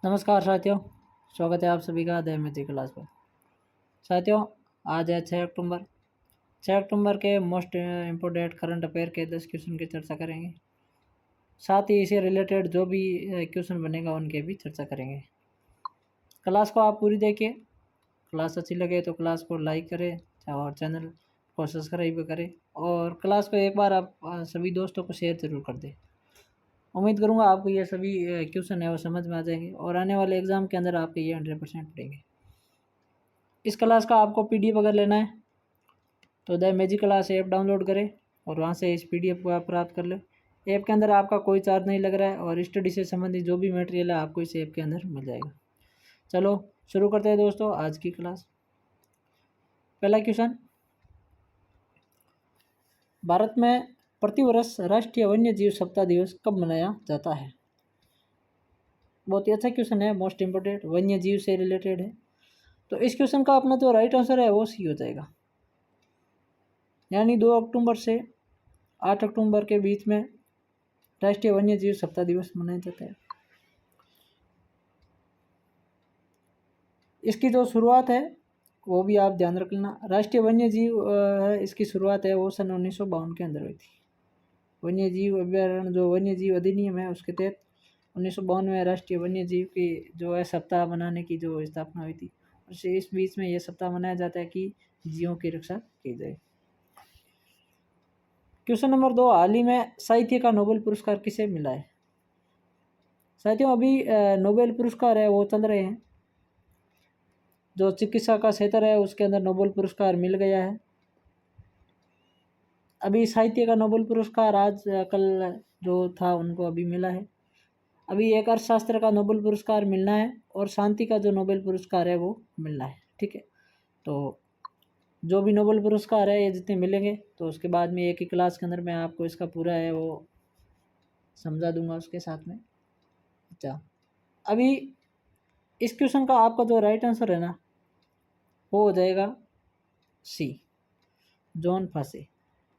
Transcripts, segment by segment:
नमस्कार साथियों, स्वागत है आप सभी का द मैथ्स क्लास पर। साथियों, आज है 6 अक्टूबर। 6 अक्टूबर के मोस्ट इम्पोर्टेंट करंट अफेयर के 10 क्वेश्चन की चर्चा करेंगे। साथ ही इसे रिलेटेड जो भी क्वेश्चन बनेगा उनके भी चर्चा करेंगे। क्लास को आप पूरी देखिए। क्लास अच्छी लगे तो क्लास को लाइक करें और चैनल को सब्सक्राइब करें, और क्लास को एक बार आप सभी दोस्तों को शेयर ज़रूर कर दें। उम्मीद करूंगा आपको ये सभी क्वेश्चन है वो समझ में आ जाएंगे और आने वाले एग्ज़ाम के अंदर आपके ये 100% पड़ेंगे। इस क्लास का आपको पीडीएफ अगर लेना है तो the magic class app download करें और वहाँ से इस पीडीएफ को आप प्राप्त कर लें। ऐप के अंदर आपका कोई चार्ज नहीं लग रहा है और स्टडी से संबंधित जो भी मटेरियल है आपको इस ऐप के अंदर मिल जाएगा। चलो शुरू करते हैं दोस्तों आज की क्लास। पहला क्वेश्चन, भारत में प्रतिवर्ष राष्ट्रीय वन्य जीव सप्ताह दिवस कब मनाया जाता है? बहुत ही अच्छा क्वेश्चन है, मोस्ट इम्पोर्टेंट, वन्य जीव से रिलेटेड है। तो इस क्वेश्चन का अपना जो राइट आंसर है वो सी हो जाएगा, यानी 2 अक्टूबर से 8 अक्टूबर के बीच में राष्ट्रीय वन्य जीव सप्ताह दिवस मनाया जाता है। इसकी जो शुरुआत है वो भी आप ध्यान रख लेना। राष्ट्रीय वन्य जीव है, इसकी शुरुआत है वो सन 1952 के अंदर हुई थी। वन्य जीव अभ्यारण्य जो वन्य जीव अधिनियम है उसके तहत 1952 में राष्ट्रीय वन्य जीव की जो है सप्ताह मनाने की जो स्थापना हुई थी। और इस बीच में यह सप्ताह मनाया जाता है कि जीवों की रक्षा की जाए। क्वेश्चन नंबर 2, हाल ही में साहित्य का नोबेल पुरस्कार किसे मिला है? साथियों, अभी नोबेल पुरस्कार है वो चल रहे हैं। जो चिकित्सा का क्षेत्र है उसके अंदर नोबेल पुरस्कार मिल गया है। अभी साहित्य का नोबेल पुरस्कार आज कल जो था उनको अभी मिला है। अभी एक अर्थशास्त्र का नोबेल पुरस्कार मिलना है और शांति का जो नोबेल पुरस्कार है वो मिलना है। ठीक है, तो जो भी नोबेल पुरस्कार है ये जितने मिलेंगे तो उसके बाद में एक ही क्लास के अंदर मैं आपको इसका पूरा है वो समझा दूंगा उसके साथ में। अच्छा, अभी इस क्वेश्चन का आपका जो राइट आंसर है ना वो हो जाएगा सी, जॉन फॉसे।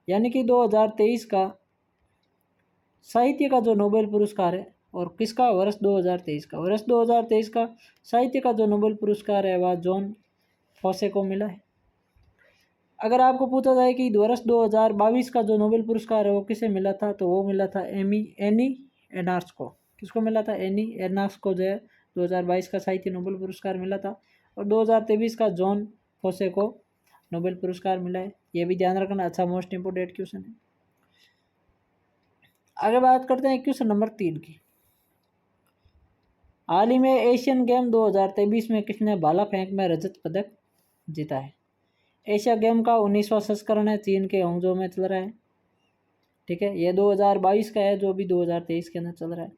यानी कि 2023 का साहित्य का जो नोबेल पुरस्कार है, और किसका, वर्ष 2023 का, वर्ष 2023 का साहित्य का जो नोबेल पुरस्कार है वह जॉन फॉसे को मिला है। अगर आपको पूछा जाए कि वर्ष 2022 का जो नोबेल पुरस्कार है वो किसे मिला था, तो वो मिला था एनी एर्नास्ट को। किसको मिला था? एनी एर्नास्ट को जो है 2022 का साहित्य नोबेल पुरस्कार मिला था। और 2023 का जॉन फोसे को नोबेल पुरस्कार मिला है। ये भी ध्यान रखना, अच्छा मोस्ट इम्पोर्टेंट क्वेश्चन है। आगे बात करते हैं क्वेश्चन नंबर 3 की। हाल ही में एशियन गेम 2023 में किसने भाला फेंक में रजत पदक जीता है? एशिया गेम का 19वां संस्करण है, चीन के हॉन्गझो में चल रहा है। ठीक है, ये 2022 का है जो भी 2023 के अंदर चल रहा है।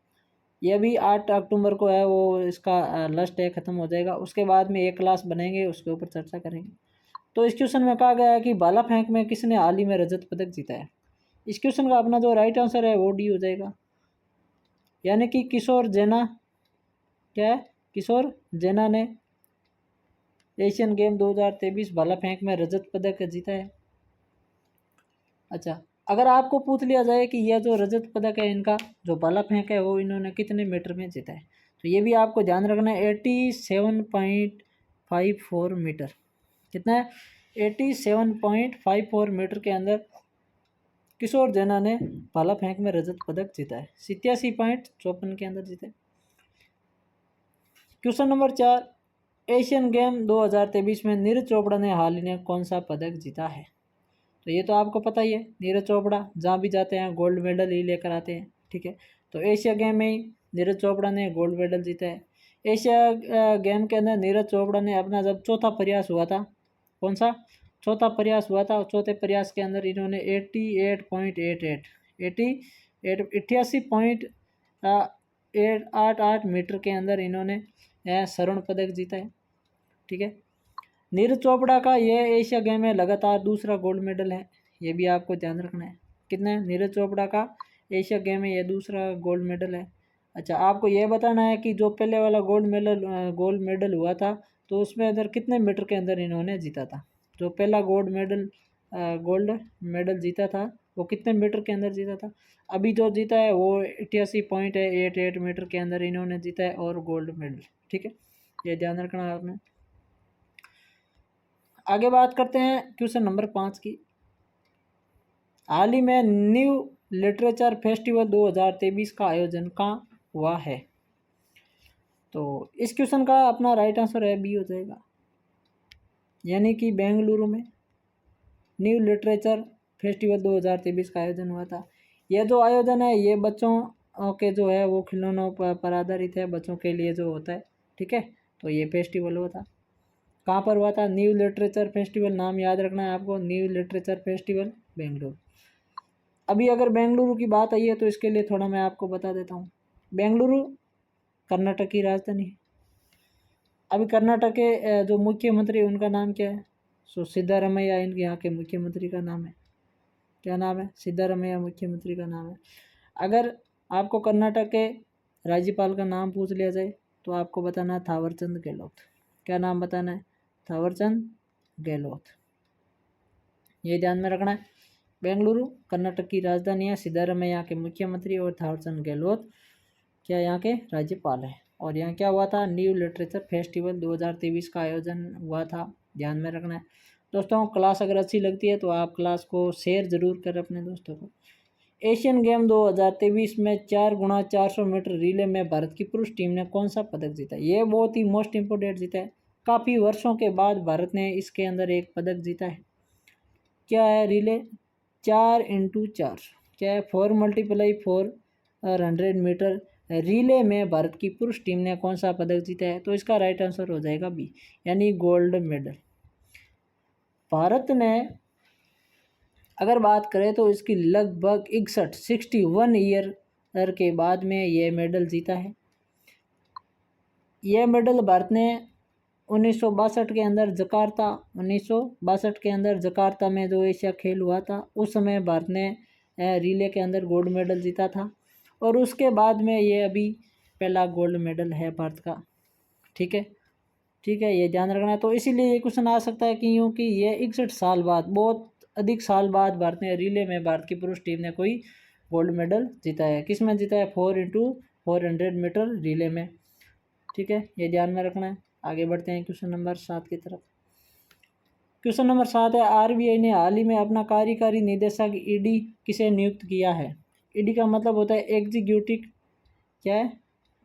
ये भी 8 अक्टूबर को है वो इसका लास्ट डे ख़त्म हो जाएगा। उसके बाद में एक क्लास बनेंगे उसके ऊपर चर्चा करेंगे। तो इस क्वेश्चन में कहा गया है कि भाला फेंक में किसने हाल ही में रजत पदक जीता है? इस क्वेश्चन का अपना जो राइट आंसर है वो डी हो जाएगा, यानी कि किशोर जैना। क्या है? किशोर जैना ने एशियन गेम 2023 भाला फेंक में रजत पदक जीता है। अच्छा, अगर आपको पूछ लिया जाए कि यह जो रजत पदक है इनका जो भाला फेंक है वो इन्होंने कितने मीटर में जीता है, तो ये भी आपको ध्यान रखना है। 87.54 मीटर। कितना है? 87.54 मीटर के अंदर किशोर जैना ने भाला फेंक में रजत पदक जीता है। 87.54 के अंदर जीता है। क्वेश्चन नंबर 4, एशियन गेम 2023 में नीरज चोपड़ा ने हाल ही में कौन सा पदक जीता है? तो ये तो आपको पता ही है, नीरज चोपड़ा जहाँ भी जाते हैं गोल्ड मेडल ही लेकर आते हैं। ठीक है, तो एशिया गेम में ही नीरज चोपड़ा ने गोल्ड मेडल जीता है। एशिया गेम के अंदर नीरज चोपड़ा ने अपना जब चौथा प्रयास हुआ था, कौन सा चौथा प्रयास हुआ था, चौथे प्रयास के अंदर इन्होंने 88.88 मीटर के अंदर इन्होंने स्वर्ण पदक जीता है। ठीक है, नीरज चोपड़ा का ये एशिया गेम में लगातार दूसरा गोल्ड मेडल है, ये भी आपको ध्यान रखना है। कितना है? नीरज चोपड़ा का एशिया गेम में ये दूसरा गोल्ड मेडल है। अच्छा, आपको ये बताना है कि जो पहले वाला गोल्ड मेडल हुआ था तो उसमें अंदर कितने मीटर के अंदर इन्होंने जीता था? जो पहला गोल्ड मेडल जीता था वो कितने मीटर के अंदर जीता था? अभी जो जीता है वो 88.88 मीटर के अंदर इन्होंने जीता है और गोल्ड मेडल। ठीक है, ये ध्यान रखना है आपने। आगे बात करते हैं क्वेश्चन नंबर 5 की। हाल ही में न्यू लिटरेचर फेस्टिवल 2023 का आयोजन कहाँ हुआ है? तो इस क्वेश्चन का अपना राइट आंसर है बी हो जाएगा, यानी कि बेंगलुरु में न्यू लिटरेचर फेस्टिवल 2023 का आयोजन हुआ था। यह जो आयोजन है ये बच्चों के जो है वो खिलौनों पर आधारित है, बच्चों के लिए जो होता है। ठीक है, तो ये फेस्टिवल हुआ था, कहाँ पर हुआ था? न्यू लिटरेचर फेस्टिवल, नाम याद रखना है आपको, न्यू लिटरेचर फेस्टिवल बेंगलुरु। अभी अगर बेंगलुरु की बात आई है तो इसके लिए थोड़ा मैं आपको बता देता हूँ। बेंगलुरु कर्नाटक की राजधानी है। अभी कर्नाटक के जो मुख्यमंत्री उनका नाम क्या है? सो सिद्धारमैया इनके यहाँ के मुख्यमंत्री का नाम है। क्या नाम है? सिद्धारमैया मुख्यमंत्री का नाम है। अगर आपको कर्नाटक के राज्यपाल का नाम पूछ लिया जाए तो आपको बताना है थावरचंद गहलोत। क्या नाम बताना है? थावरचंद गहलोत, ये ध्यान में रखना है। बेंगलुरु कर्नाटक की राजधानी है, सिद्धारमैया यहाँ के मुख्यमंत्री और थावरचंद गहलोत क्या यहाँ के राज्यपाल हैं। और यहाँ क्या हुआ था? न्यू लिटरेचर फेस्टिवल 2023 का आयोजन हुआ था, ध्यान में रखना है। दोस्तों क्लास अगर अच्छी लगती है तो आप क्लास को शेयर ज़रूर करें अपने दोस्तों को। एशियन गेम 2023 में 4x400 मीटर रिले में भारत की पुरुष टीम ने कौन सा पदक जीता? ये बहुत ही मोस्ट इम्पोर्टेंट जीता है। काफ़ी वर्षों के बाद भारत ने इसके अंदर एक पदक जीता है। क्या है? रिले 4x4, क्या है? 4x400 मीटर रिले में भारत की पुरुष टीम ने कौन सा पदक जीता है? तो इसका राइट आंसर हो जाएगा बी, यानी गोल्ड मेडल। भारत ने अगर बात करें तो इसकी लगभग 61 ईयर के बाद में ये मेडल जीता है। यह मेडल भारत ने 1962 के अंदर जकार्ता में जो एशिया खेल हुआ था उस समय भारत ने रिले के अंदर गोल्ड मेडल जीता था, और उसके बाद में ये अभी पहला गोल्ड मेडल है भारत का। ठीक है, ठीक है, ये ध्यान रखना है। तो इसीलिए ये क्वेश्चन आ सकता है कि क्योंकि ये 61 साल बाद, बहुत अधिक साल बाद भारत ने रिले में, भारत की पुरुष टीम ने कोई गोल्ड मेडल जीता है। किस में जीता है? 4x400 मीटर रिले में। ठीक है, ये ध्यान में रखना है। आगे बढ़ते हैं क्वेश्चन नंबर 7 की तरफ। क्वेश्चन नंबर 7 है, आरबीआई ने हाल ही में अपना कार्यकारी निदेशक ईडी किसे नियुक्त किया है? ईडी का मतलब होता है एग्जीक्यूटिव, क्या है?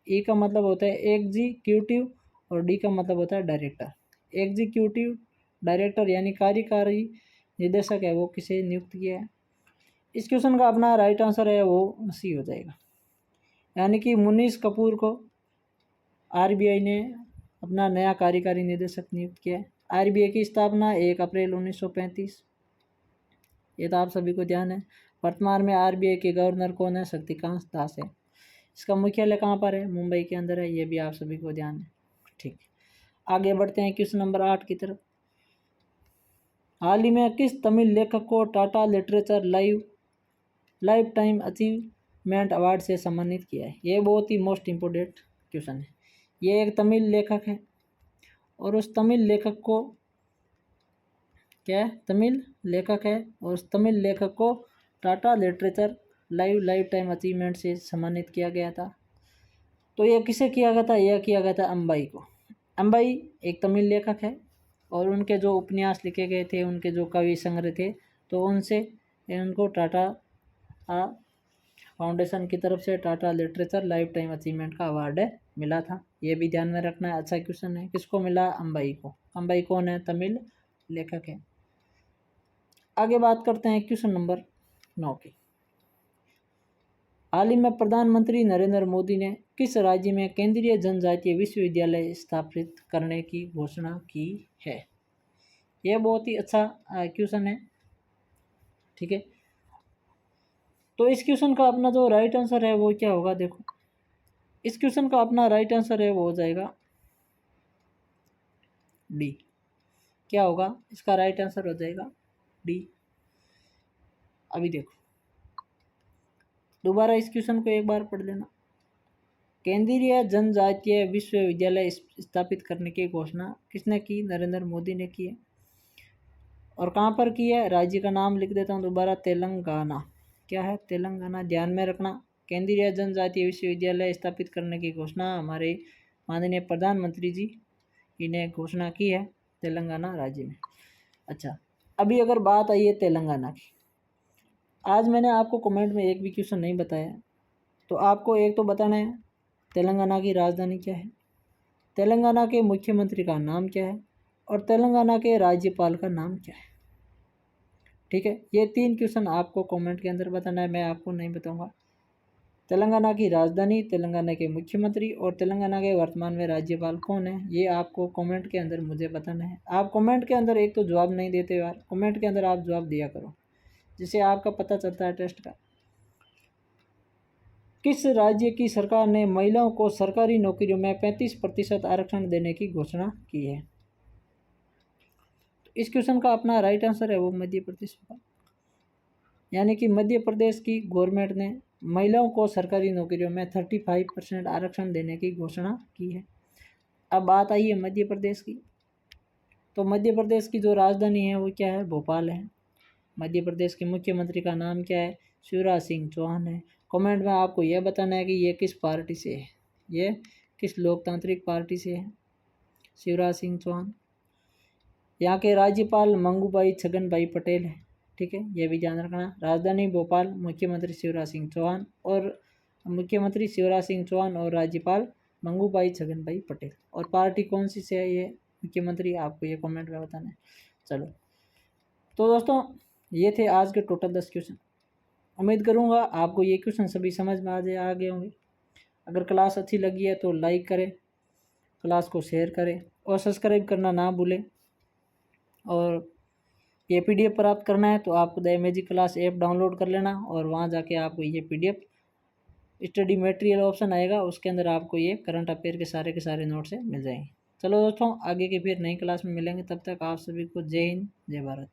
ई का मतलब होता है एग्जीक्यूटिव और डी का मतलब होता है डायरेक्टर। एग्जीक्यूटिव डायरेक्टर यानी कार्यकारी निदेशक है, वो किसे नियुक्त किया है? इस क्वेश्चन का अपना राइट आंसर है वो सी हो जाएगा, यानी कि मुनीश कपूर को आरबीआई ने अपना नया कार्यकारी निदेशक नियुक्त किया है। आरबीआई की स्थापना 1 अप्रैल 1935, ये तो आप सभी को ध्यान है। वर्तमान में आरबीआई के गवर्नर कौन है? शक्तिकांत दास है। इसका मुख्यालय कहाँ पर है? मुंबई के अंदर है, ये भी आप सभी को ध्यान है। ठीक, आगे बढ़ते हैं क्वेश्चन नंबर 8 की तरफ। हाल ही में किस तमिल लेखक को Tata literature life time achievement award से सम्मानित किया है? ये बहुत ही मोस्ट इम्पोर्टेंट क्वेश्चन है। ये एक तमिल लेखक है और उस तमिल लेखक को, क्या है? तमिल लेखक है और उस तमिल लेखक को Tata literature life time achievement से सम्मानित किया गया था। तो यह किसे किया गया था? यह किया गया था अंबाई को। अंबाई एक तमिल लेखक है और उनके जो उपन्यास लिखे गए थे, उनके जो कवि संग्रह थे, तो उनसे उनको टाटा फाउंडेशन की तरफ से Tata literature life time achievement का अवार्ड मिला था। ये भी ध्यान में रखना है, अच्छा क्वेश्चन है। किसको मिला? अंबाई को। अंबाई कौन है? तमिल लेखक है। आगे बात करते हैं क्वेश्चन नंबर 9 की। हाल ही में प्रधानमंत्री नरेंद्र मोदी ने किस राज्य में केंद्रीय जनजातीय विश्वविद्यालय स्थापित करने की घोषणा की है? यह बहुत ही अच्छा क्वेश्चन है। ठीक है, तो इस क्वेश्चन का अपना जो राइट आंसर है वो क्या होगा? देखो, इस क्वेश्चन का अपना राइट आंसर है वो हो जाएगा डी। क्या होगा? इसका राइट आंसर हो जाएगा डी। अभी देखो, दोबारा इस क्वेश्चन को एक बार पढ़ लेना। केंद्रीय जनजातीय विश्वविद्यालय स्थापित करने की घोषणा किसने की? नरेंद्र मोदी ने की है। और कहाँ पर की है, राज्य का नाम लिख देता हूँ दोबारा, तेलंगाना। क्या है, तेलंगाना। ध्यान में रखना, केंद्रीय जनजातीय विश्वविद्यालय स्थापित करने की घोषणा हमारे माननीय प्रधानमंत्री जी इन्हें घोषणा की है तेलंगाना राज्य में। अच्छा, अभी अगर बात आई है तेलंगाना की, आज मैंने आपको कमेंट में एक भी क्वेश्चन नहीं बताया, तो आपको एक तो बताना है तेलंगाना की राजधानी क्या है, तेलंगाना के मुख्यमंत्री का नाम क्या है, और तेलंगाना के राज्यपाल का नाम क्या है। ठीक है, ये 3 क्वेश्चन आपको कमेंट के अंदर बताना है, मैं आपको नहीं बताऊंगा। तेलंगाना की राजधानी, तेलंगाना के मुख्यमंत्री और तेलंगाना के वर्तमान में राज्यपाल कौन है, ये आपको कमेंट के अंदर मुझे बताना है। आप कमेंट के अंदर एक तो जवाब नहीं देते यार, कमेंट के अंदर आप जवाब दिया करो, जिससे आपका पता चलता है टेस्ट का। किस राज्य की सरकार ने महिलाओं को सरकारी नौकरियों में 35% आरक्षण देने की घोषणा की है। तो इस क्वेश्चन का अपना राइट आंसर है वो मध्य प्रदेश का, यानी कि मध्य प्रदेश की गवर्नमेंट ने महिलाओं को सरकारी नौकरियों में 35% आरक्षण देने की घोषणा की है। अब बात आई है मध्य प्रदेश की, तो मध्य प्रदेश की जो राजधानी है वो क्या है, भोपाल है। मध्य प्रदेश के मुख्यमंत्री का नाम क्या है, शिवराज सिंह चौहान है। कमेंट में आपको यह बताना है कि ये किस पार्टी से है, ये किस लोकतांत्रिक पार्टी से है, शिवराज सिंह चौहान। यहाँ के राज्यपाल मंगूभाई छगन भाई पटेल है। ठीक है, ये भी ध्यान रखना, राजधानी भोपाल, मुख्यमंत्री शिवराज सिंह चौहान और राज्यपाल मंगूभाई छगन भाई पटेल। और पार्टी कौन सी से है ये मुख्यमंत्री, आपको ये कमेंट में बताना है। चलो, तो दोस्तों ये थे आज के टोटल 10 क्वेश्चन। उम्मीद करूँगा आपको ये क्वेश्चन सभी समझ में आ गए होंगे। अगर क्लास अच्छी लगी है तो लाइक करें, क्लास को शेयर करें और सब्सक्राइब करना ना भूलें। और ये PDF प्राप्त करना है तो आपको the magic class app download कर लेना, और वहाँ जाके आपको ये PDF स्टडी मटेरियल ऑप्शन आएगा, उसके अंदर आपको ये करंट अफेयर के सारे नोट्स मिल जाएंगे। चलो दोस्तों, आगे की फिर नई क्लास में मिलेंगे, तब तक आप सभी को जय हिंद, जय भारत।